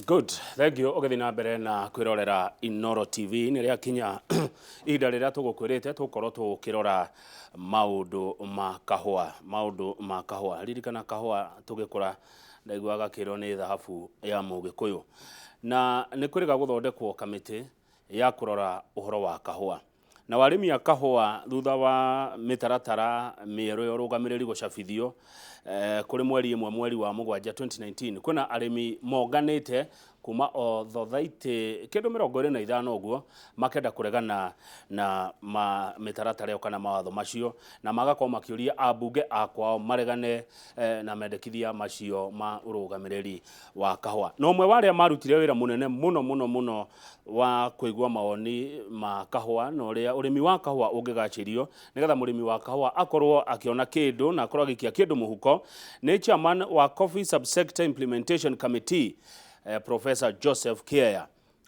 Good. Thank you. Ogethi na mbere na kwirorera Inoro TV ni ria kinya ida rira tugukwirite tukorwo tukirora maundu ma kahua ririkana kahua tugikura ndaiguaga kiro ni thahabu ya mugikuyu na ni kwiriga guthondekwo kamiti ya kurora uhoro wa kahua na warimi ya kahua thutha wa mitaratara mieru yorugamiriri gucabithio kuri mweri imwe mweri wa mugwanja 2019 kuna arimi moganite kuma o thothaiti kindu 25 uguo makenda kuregana na mitaratara yo kana mawatho macio na magakorwo makiuria abunge akwao maregane na mendekithia macio ma urugamiriri wa kahua no mwe waria marutire wira munene muno wa kuigwa maoni ma kahua no ria urimi wa kahua ungigachirio nigetha murimi wa kahua akorwo akiona kindu na akorwo agikia kindu muhuko ni chairman wa Coffee Subsector Implementation Committee Professor Joseph Kieyah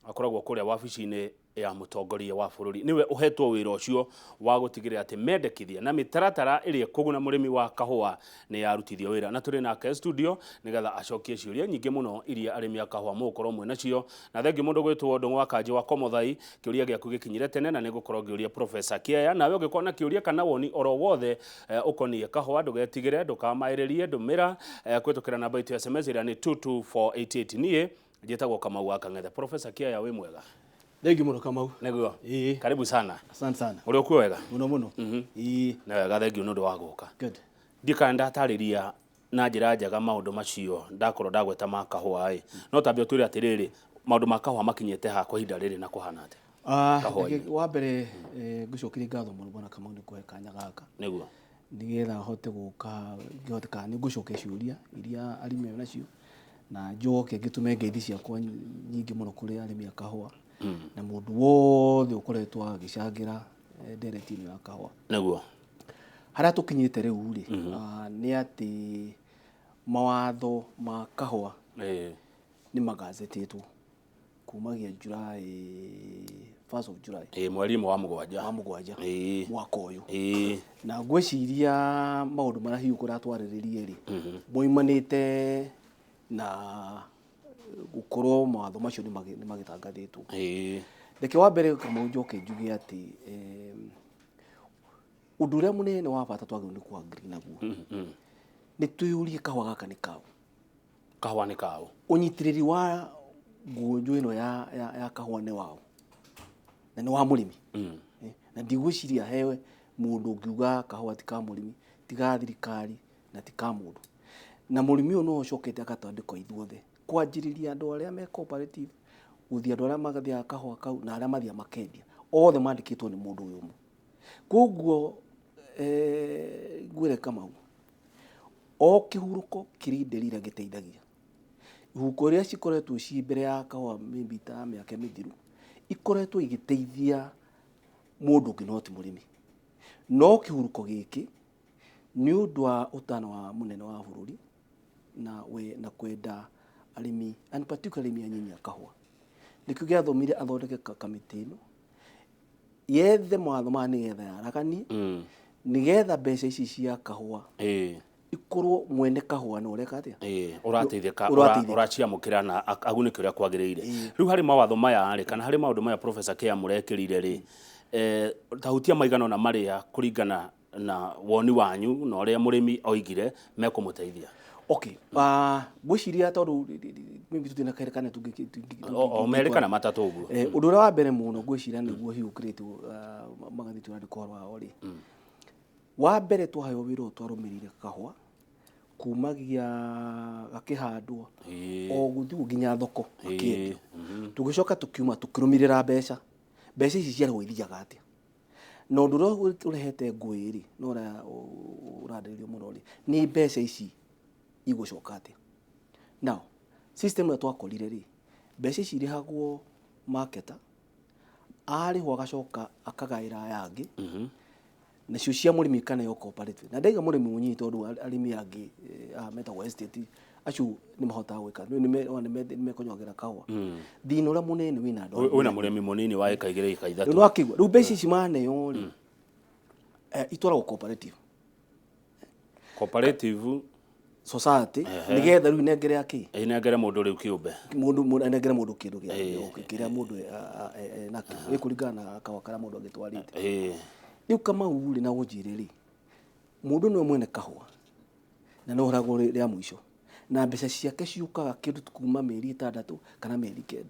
akoragwo kuria wabici-ini ya mutongoria wa bururi niwe uhetwo wira ucio wa gutigirira ati mendekithia na mitaratara iri kuguna murimi wa kahua ni yarutithio wira na turi nake studio nigetha acokie ciuria nyingi muno iria arimi a kahua mukorwo mwe nacio na thengi mundu gwitwo ndungu wa kanji wa Komothai kiuria giaku gikinyire tene na nigukorwo ngiuria Professor Kieyah nawe ugikona na kiuria kana woni oro wothe ukonie kahua ndugetigire ndukamairirie ndumira kwitukira namba itu ya SMS ira ni 22488 nie njitagwo Kamau wa Kang'ethe. Professor Kieyah wi mwega? Thank you Kamau. Neguo. Karibu sana. Asante sana. Uri okuo wega? Muno. Na wega thank you nundu wa guka. Good. Ndika ndatariria na njira njaga maundu macio ndakorwo ndagweta ma kahua no tabio turi atiriri maundu ma kahua makinyete ha kwa hinda riri na kuhana ate wa mbere ngucokirie ngatho muno bwana Kamau ni kuhe kanya gaka neguo ndigetha hote guka ngihoteka ni ngucokia ciuria iria arimi nacio na njoke ngitume ngeithi ciakwa nyingi muno kuri arimi a kahua na mundu wothe ukoretwo agicangira ndereti-ini ya kahua neguo haria tukinyite riu ri ni ati mawatho ma kahua ni magazetitwo kumagia July 1st of July mweri wa mugwanja mwaka uyu na ngwiciria maundu maria hiu kuratwariririe ri moimanite na gukorwo mawatho macio ni magitangathitwo reke wa mbere kama njoke njuge ati undu uria munene wa bata twagirwo ni kuagree naguo ni tuyurie kahua gaka ni kau kahua ni kau unyitiriri wa ngunju ino ya kahua ni wao na ni wa murimi na ndigwiciria hewe mundu ngiuga kahua ti ka murimi tiga thirikari na ti ka mundu na murimi uyu no ocokete agatandikwo ithuothe kwanjiriria andu aria me cooperative guthia andu aria magathia kahua kau na aria mathia makendia othe mandikitwo ni mundu uyu umwe koguo ngwire Kamau o kihuruko kirinderira giteithagia ihuko ria cikoretwo ci mbere ya kahua maybe ta miaka mithiru ikoretwo igiteithia mundu nginoti murimi no kihuruko giki ni undu wa utano wa munene wa bururi na kwenda arimi and particularly arimi anyinyi a kahua nikio giathomire athondeke kamiti ino yethe mawatho ma nigetha yarakani nigetha mbeca ici cia kahua ikorwo mwene kahua no ureka atia urateithika uraciamukira na agunike uria kwagirire riu hari mawatho maya ari kana hari maundu maya Professor Kieyah murekirire ri tahutia maigano na maria kuringana na woni wanyu na uria murimi oigire mekumuteithia okay gwiciria tondu maybe tutina kerekana merikana matatu uguo undu uria wa mbere muno gwiciria niguo hiukirite magathi turandikwo wao ri wa mbere twahayo wira twarumirire kahua kumagia gakihandwo o guthi nginya thoko akiendio tugicoka tukiuma tukirumirira mbeca ici cia gwithiaga atia no nduro urehete ngwiri no uraderio muno ri ni mbeca ici igucoka atia now system ya twakorire ri mbeca ici irihagwo marketer arihwo agacoka akagaira yangi nacio cia murimi kana yo cooperative na ndaiga murimi munyi tondu arimi angi metagwo estate acu ni mahota gwika ni mekonyogera kahua thina uria munene wina ndo wina murimi munini wa eka igire ika ithatu no akigwa ru mbeca ici mane yo ri itwara cooperative society nigetha riu nengere aki inengere mundu riu kiumbe mundu nengere mundu kindu kiria mundu na ikuringana na kahua karia mundu agitwarite riu kama uri na gunjire ri mundu no mwene kahua na no rago ria mwisho na mbeca ciake ciukaga kindu kuma meri 6 kana meri 9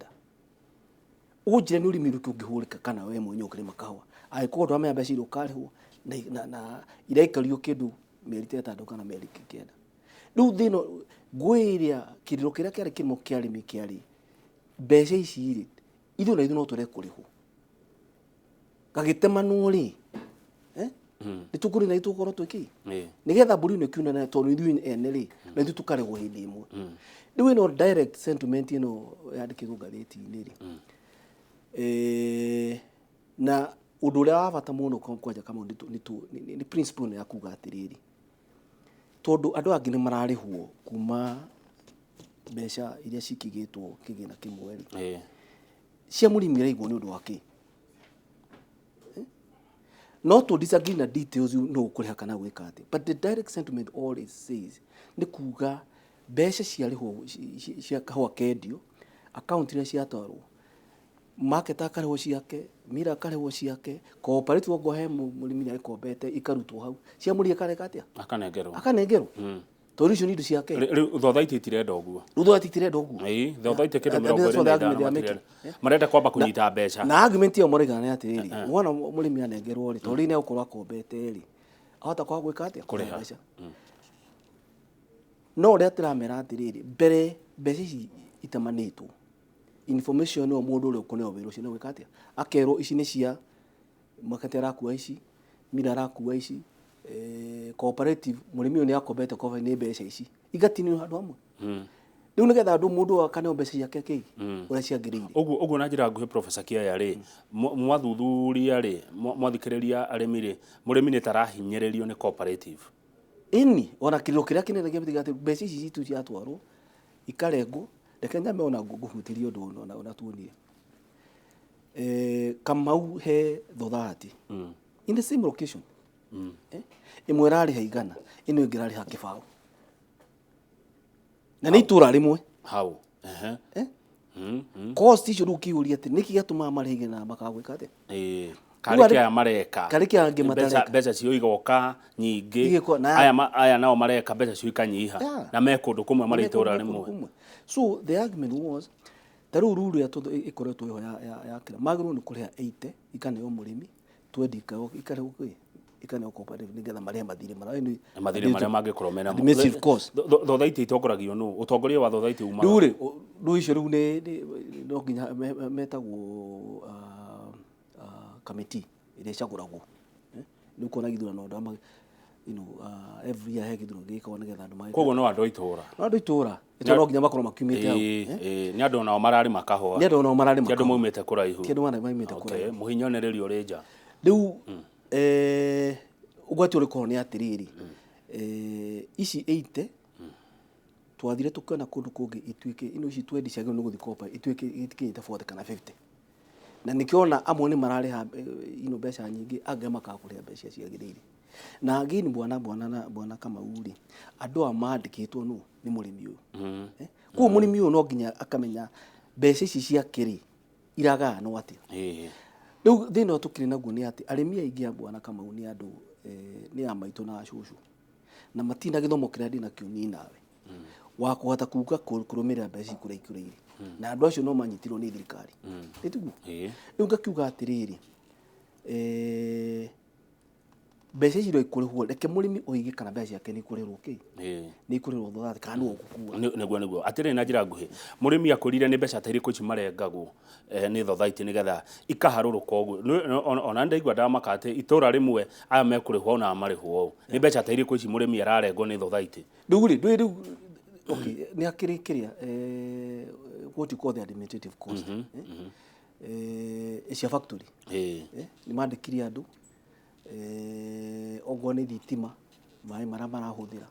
ujire ni urimi ruki ungihurika kana we mwenye ukirima kahua aiko ndo amenya mbeca irukarihwo na iraikario kindu meri 6 kana meri 9 riu thino ngwiria kiriro kiria kiari kirimo kiarimi kiari mbeca ici ri ithu na ithu no tore kurihwo gagitemanu ri nitukuri na itukoro twiki nigetha mburi no kiuna na tondu ithu ene ri na ithu tukarehwo hindi imwe riu ino direct sentiment ino yandikirwo ngatheti-ini ri na undu uria wa bata muno kwanja kama ni principle ya kuga atiriri tondu andu angi ni mararihwo kuma mbeca iria cikigitwo kigina kimwe ri cia murimi raigwo ni undu waki not to disagree na details no kuriha kana gwika ati but the direct sentiment all it says ni kuga mbeca ciarihwo cia kahua kendio account ina ciatwarwo market akarehwo ciake mira akarehwo ciake cooperative ngohe murimi ni akombete ikarutwo hau cia muri akareka atia akanengerwo tori cio nidu ciake riu thothaiti itirenda uguo thothaiti kindu 20 marenda kwamba kunyita mbeca na argument iyo morigana ni atiriri wona murimi anengerwo ri tori ni ukorwa akombete ri ahota kwa gwika atia kuriha no ria tiramera atiriri mbere mbeca ici itamanitwo information no mundu uri ukone obiru cine gwika atia akero ici ni cia makatera kuwa ici mira rakuwa ici cooperative murimi ni akombete kwa ni mbeca ici igatini handu hamwe riu nigetha andu mundu akane mbeca ciake ki uria ciagirire uguo na njira nguhi Professor Kieyah ri mwathuthuria ri mwathikiriria arimi ri murimi ni tarahinyiririo ni cooperative ini ona kiriro kiria kinene gibitiga mbeca ici citu ciatwarwo ikarengo reke nyame ona nguhutirio ndu ona tuonie Kamau he thothati in the same location imwe rari haigana ino ingirari ha kibao na ni itura rimwe hau cost icio rukiuria ati niki gatuma marige na makagwika ate karikia mareka karikia angi matareka mbeca cio igoka nyingi aya nao mareka mbeca cio ikanyiha na mekundu kumwe mari itura rimwe so the argument was taru ruru ya todo ikoretwo yo ya kila maguru ni kuria 80 ikaneo murimi 20 ikarehwo kwi ikaneo cooperative nigetha maria mathire maria mangikoromera massive cost thothaiti itongoragio nu utongoria wa thothaiti uma ru icio riu ni no nginya metagwo committee ile chaguragwo ni kuona githurano ndo ama every year githurano gikao nigetha andu mai koguo no andu itura no nginya makoro makiumite hau ni andu nao marari makahua ni andu nao marari makahua andu maumite kuraihu kindu wana maumite kuraihu muhinyonererio rinja riu ugwati uri ko ni atiriri ici 80 twathire tukana kundu kungi itwike ino ici 20 ciagio ni guthikopa itwike itikinyite 40 kana 50 na nikiona amwe ni marariha ino mbeca nyingi anga makakuria mbeca ciagirire na again bwana kama uri andu amandikitwo nu ni murimi uyu ku murimi uyu no nginya akamenya mbeca ici ciakiri iraga no atia riu thina tukiri naguo ni ati arimi aingi a bwana kama uni andu ni amaitu na acucu na matina githomo kiria ndina kiuni nawe wa kuhota kuga kurumira mbeca ikuraikuraire na andu acio no manyitirwo ni thirikari nitugu riu ngakiuga atiriri mbeca ici ro ikurihwo reke murimi oige kana mbeca yake ni kurirwo ki ni kurirwo thothati kana ni gukua niguo atire na njira nguhi murimi akurire ni mbeca tairi kuci marengagwo ni thothaiti nigetha ikaharuruka uguo ona ndaigua ndamakate itura rimwe aya mekurihwo na amarihwo ni mbeca tairi kuci murimi ararengwo ni thothaiti riu okay ni akirikiria what you call the administrative cost cia factory ni mandikiria andu ogwo ni thitima mai mara marahuthira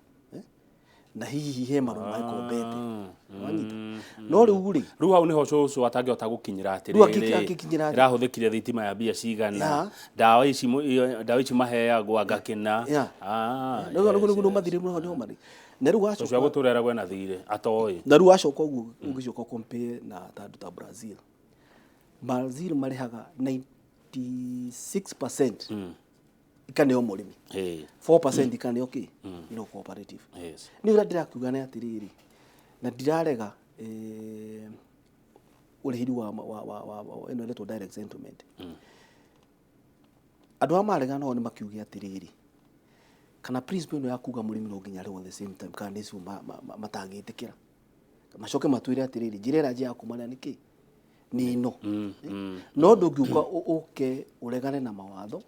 na hihi he maru mai kombete no riu hau niho cucu atangihota gukinyira atiriri irahuthikire thitima ya mbia cigana dawa ici maheagwo angakina no mathire muno mari na rĩu Tũcio gũtũrera gwena thirĩ atoĩ. Na rĩu acoka ũguo ũngĩcoka compare na tandũ ta Brazil. Brazil marihaga 96% ikaneo mũrĩmi. 4% ikaneo kĩ? No cooperative. Nĩ ũrĩa ndĩrakiuga nĩ atĩrĩrĩ, na ndirarega ũrĩhĩri wa ĩno ĩretwo direct settlement. Andũ a marega nao nĩ makiuge atĩrĩrĩ, kana principle ĩno ya kuga mũrĩmi no nginya arĩhwo the same time kana nĩcio matangĩtĩkĩra. Macoke matwĩre atĩrĩrĩ, njĩra ĩrĩa ya kumana nĩ kĩ? Nĩ ĩno. No ndũngiuka ũke ũregane na mawatho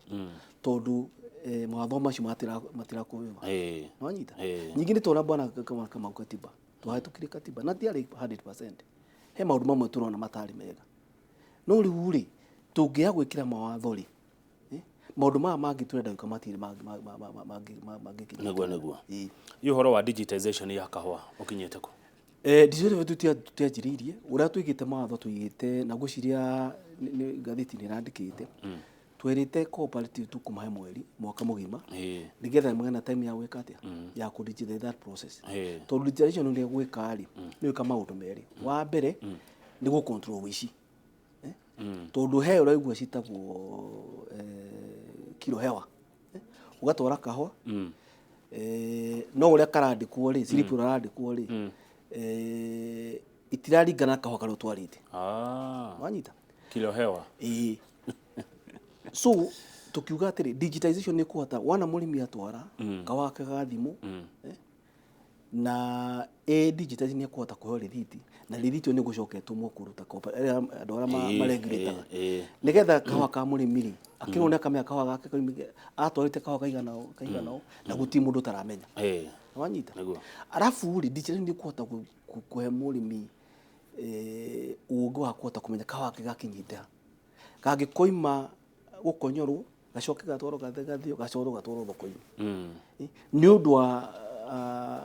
tondũ mawatho macio matirakũĩva. Wanyita? Nyingĩ nĩ tũrona bwana kama katiba. Tũhĩtũkire katiba na tiarĩ 100%. He maũndũ mamwe tũrona matarĩ mega. No rĩu rĩ, tũngĩya gwĩkĩra mawatho rĩ, maũndũ maya mangĩ tũrenda gwĩka matirĩ mangĩ. Nĩguo. Ũhoro wa digitization ya kahũa ũkinyĩte kũ? Digitization tũtianjĩrĩirie. Ũrĩa tũigĩte mawatho tũigĩte na ngwĩciria ngathĩti nĩ ĩrandĩkĩte. Twerĩte cooperative tukũmahe mwaka mũgima nĩgetha magĩe na time ya gwĩka atĩa ya kũ-digitize that process. Tondũ digitization nĩ gwĩka rĩ, nĩ gwĩka maũndũ merĩ. Wa mbere nĩ gũ-control ũici. Tondũ he ũraigua citagwo kilo hewa. Ũgatwara kahũa no ũrĩa karandĩkwo rĩ, slip ũrandĩkwo rĩ, itiraringana kahũa karĩa ũtwarĩte. Wanyita? Kilo hewa. So tukiuga atĩrĩ, digitization nĩ kũhota wana mũrĩmi atwara kahũa gake ga thimũ na digitization nĩ kũhota kũheo rĩthiti na rĩthiti nĩ gũcoketwo mũkũruta andũ arĩa maregurĩtaga nĩgetha kahũa ka mũrĩmi rĩ akĩrwo akamenya kahũa gake atwarĩte kahũa kaigana ũũ na gũtirĩ mũndũ ũtaramenya. Wanyita? Arabu rĩ, digitization nĩ kũhota kũhe mũrĩmi ũũgĩ wa kũhota kũmenya kahũa gake gakinyĩte ha. Kangĩkoima gũkonyorwo gacoke gatwarwo gathio gacorwo gatwarwo thoko-inĩ. Nĩ ũndũ wa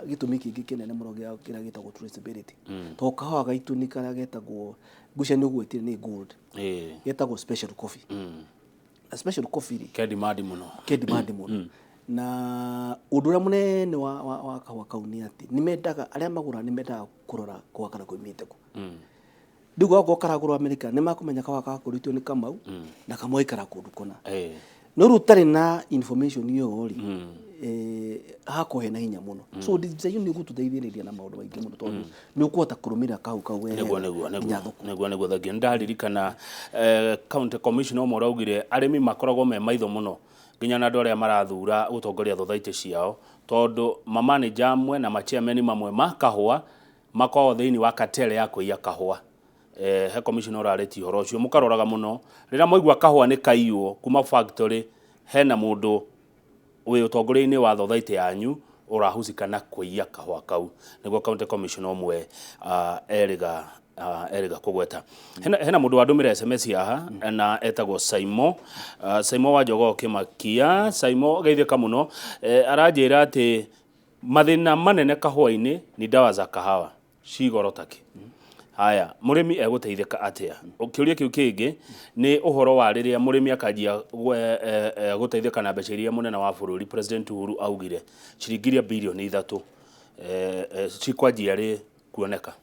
gĩtũmi kĩngĩ kĩnene mũno kĩrĩa gĩtagwo traceability. Tondũ kahũa gaitũ nĩ karĩa getagwo ngucia nĩ ũgwĩtire nĩ gold. Getagwo special coffee. Special coffee rĩ ke demand mũno. Na ũndũ ũrĩa mũnene wa kahũa kau nĩ atĩ nĩ mendaga arĩa magũra nĩ mendaga kũrora kahũa kana koimĩte kũ. Rĩu gako karagũrwo Amerika nĩ makũmenya kahũa gakũrĩtwo nĩ Kamau na kamwe ikara kũndũ kũna. No rĩu ũtarĩ na information ĩyo rĩ, hakuhe na hinya mũno. So digitization nĩ gũtũteithĩrĩria na maũndũ maingĩ mũno tondũ nĩ ũkũhota kũrũmĩrĩra kau wega. Nĩguo thagio ndaririkana county commissioner ũmwe araugire arĩmi makoragwo me maitho mũno nginya na andũ arĩa marathura gũtongoria thothaitĩ ciao tondũ mamanager amwe na machairman mamwe ma kahũa makoragwo thĩinĩ wa cartel ya kũiya kahũa. He commissioner ũrarĩtie ũhoro ũcio mũkaroraga mũno rĩrĩa mwaigua kahũa nĩ kaiywo kuma factory hena mũndũ wĩ ũtongoria-inĩ wa thothaitĩ yanyu ũrahusika na kũiya kahũa kau. Nĩguo county commissioner ũmwe erĩga kũgweta. Hena mũndũ wandũmĩra SMS haha na etagwo Saimo wa Jogoo Kieyah. Saimo geithĩka mũno aranjĩra atĩ mathĩna manene kahũa-inĩ ni dawa za kahawa cigoro taki. Haya, mũrĩmi egũteithĩka atĩa? Kĩũria kĩu kĩngĩ nĩ ũhoro wa rĩrĩa mũrĩmi akanjia gũteithĩka na mbeca iria mũnene wa bũrũri President Uhuru augire ciringi bilioni 3 cikwanjia rĩ kuoneka.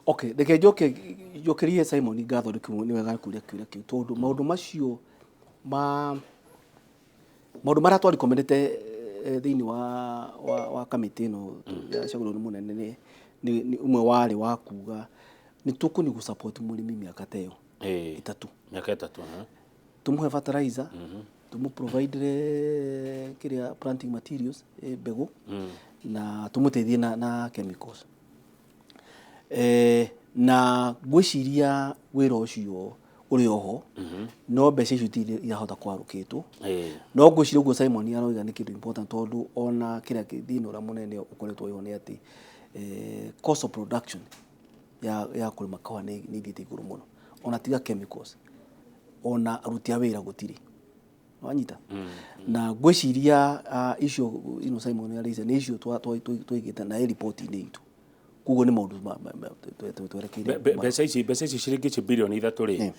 Okay, reke njokerie Simon ngatho nĩ wega kũria kĩũria kĩu tondũ maũndũ macio maũndũ marĩa twarikomendete thĩinĩ wa kamĩtĩ ĩno ya cagũrwo nĩ mũnene nĩ umwe warĩ wa kuga nĩ tũkũni gũsupport mũrĩmi mĩaka ta ĩyo mĩaka 3 tũmũhe fertilizer tũmũprovide kĩrĩa planting materials mbegũ na tũmũteithie na chemicals na gwĩciria wĩra ũcio ũrĩ oho no mbeca icio irahota kwarũkĩtwo no gwĩciria ũguo Simon aroiga nĩ kĩndũ important tondũ ona kĩrĩa thĩinĩ ũrĩa mũnene ũkoretwo ho nĩ atĩ cost of production ya kũrĩma kahũa nĩ ithiĩte igũrũ mũno ona tiga chemicals ona aruti a wĩra gũtirĩ. Wanyita? Na gwĩciria icio Simon arĩize nĩ icio twaigĩte na report-inĩ itũ. Kugo nĩ maũndũ twerekeire mbeca ici ciringi bilioni 3 rĩ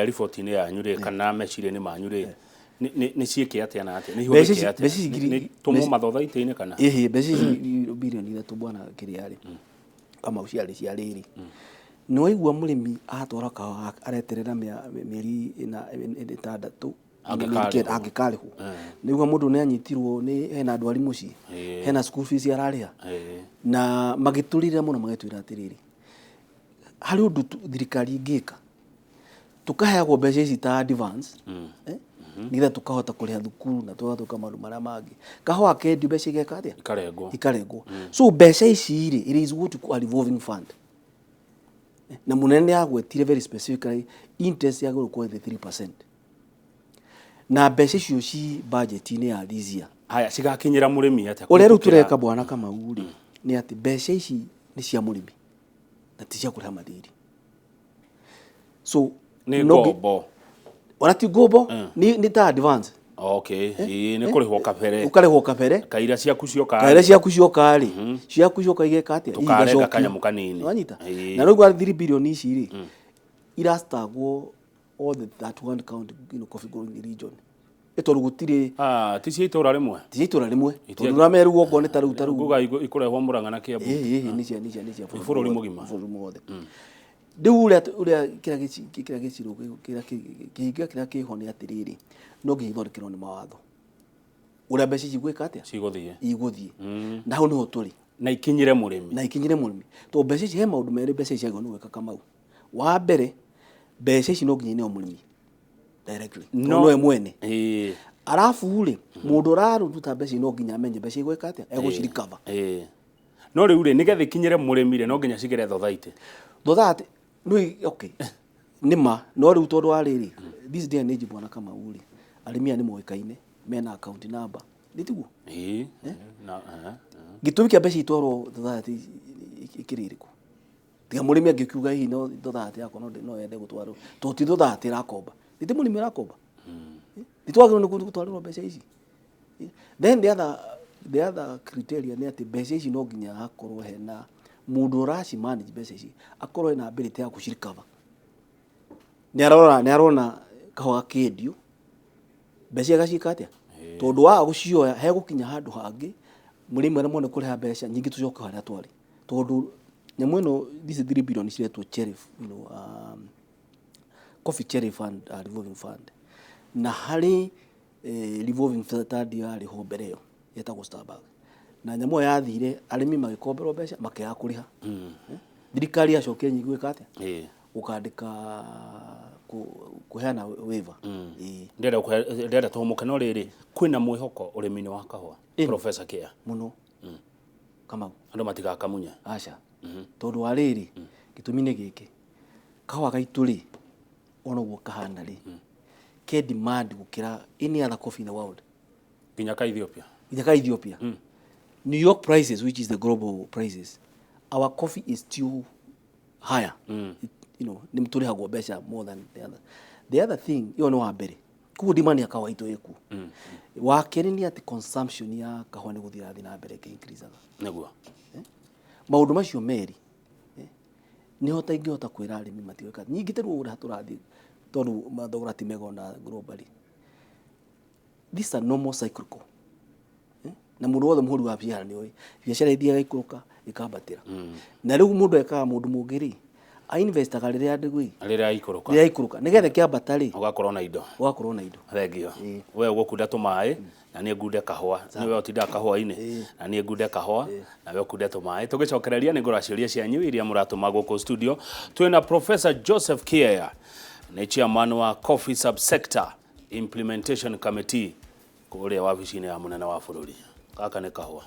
report-inĩ yanyu rĩ kana meciria-inĩ manyu rĩ ni cieke atia na atia ni hubeke atia ni tumo mathothaite-ini kana mbeca bilioni 3 bwana kiriari kama uciari cia riri no igua murimi atwara kahua areterera mieri ina 6 angikarihu niguo mundu ni anyitirwo ni hena ndwari muci hena school fees arariha na magiturira muno magetwira atiriri hari undu thirikari ingika tukaheagwo mbeca ici ta advance nitha tukahota kuriha thukuru na tuka maundu maria mangi kahua kendi mbeca igeka atia ikarengwo so mbeca ici ri it is what you call revolving fund na munene agwetire very specifically interest ya gukwa 3% na mbeca icio ci budget ni ya this year haya cigakinyira murimi atia ureru tureka bwana kama uri ni ati mbeca ici ni cia murimi na ti cia kuriha madiri so ni gobo ora ti gobo ni ta advance okay ni kurihwo kabere ukarihwo kabere kaira ciaku cioka ciaku cioka igeka atia tukareka kanyamu kanini wanyita na no gwa 3 billion ici ri irastagwo all the 31 county coffee growing region etoru gutire ti itura rimwe tondu na meru go ne taru guga ikurehwo Murang'a na Kiambu ni cia bũrũri mũgima riu uria kira giciro kira kihone atiriri no ngithondekirwo ni mawatho uria mbeca cigwika atia iguthie na hau niho turi na ikinyire murimi to mbeca ici he maundu meri mbeca ici agwo gwika kamau wa mbere mbeca ici no nginya ni o murimi directly no mwene arafu ri mundu raruta mbeca no nginya amenye mbeca igwika atia egucirikava no riu ri nigetha ikinyire murimi ri no nginya cigere thothaite no okay nima no riu tondu ariri this day and age bwana kama uri arimia ni moikaine mena account number nditiguo na gitumi kia mbeca itwaro thothaite ikiririku tiga murimi angikiuga hi no thothaite yako no yende gutwaro to ti thothaite rakomba nditi murimi rakomba nditwagirwo ni gutwarwo mbeca ici then the other criteria ni ati mbeca ici no nginya hakorwo hena mundu raci manage mbeca ici akorwo na ability ya kucirikava ni arona kahua kendio mbeca gacika atia tondu wa gucioya he gukinya handu hangi murimi mone kuriha mbeca nyingi tucoka haria twari tondu nyamu ino this 3 billion ciretwo cherry coffee cherry fund revolving fund na hari revolving fund ya riho mbere yo yetagwo Starbucks na nyamu yathire arimi magikomberwo mbeca makiya kuriha thirikari acoke nyingi gwika atia ukandika kuheana waiver ndenda tomoka no riri kwina mwihoko urimini wa kahua Professor Kieyah muno kama andu matigakamunya aca tondu ariri gitumi ni giki kahua gaitu ri ono guo kahana ri ke demand gukira any other coffee in the world kinya ka Ethiopia New York prices, which is the global prices, our coffee is still higher. Nimturi hagwo besha more than the other thing. You know abere. Ku demand ya kahua ito yeku. Wa keri ni ati consumption ya kahua ni guthira thina abere ke increase naguo. Maundu macio meri. Ni hota ingihota kwira arimi matiweka. Nyingiterwo ura turathi tondu mathogora ti megona globally. These are normal cyclical. Na mundu wothe muhuru wa biashara ni oi biashara ithiaga ikuruka ikambatira na riu mundu ekaga mundu mungiri a investaga riria ndigui riria ikuruka nigethe kiambata ri ugakorwo na indo thengio we ugukunda tumai na nie ngunde kahua niwe utinda kahua-ini na nie ngunde kahua na we ukunde tumai tugicokereria ni nguraciuria cianyu iria muratuma guku studio twina Professor Joseph Kieyah ni chairman wa Coffee Subsector Implementation Committee kuria wabici-ini ya munene wa bururi kaka ni kahua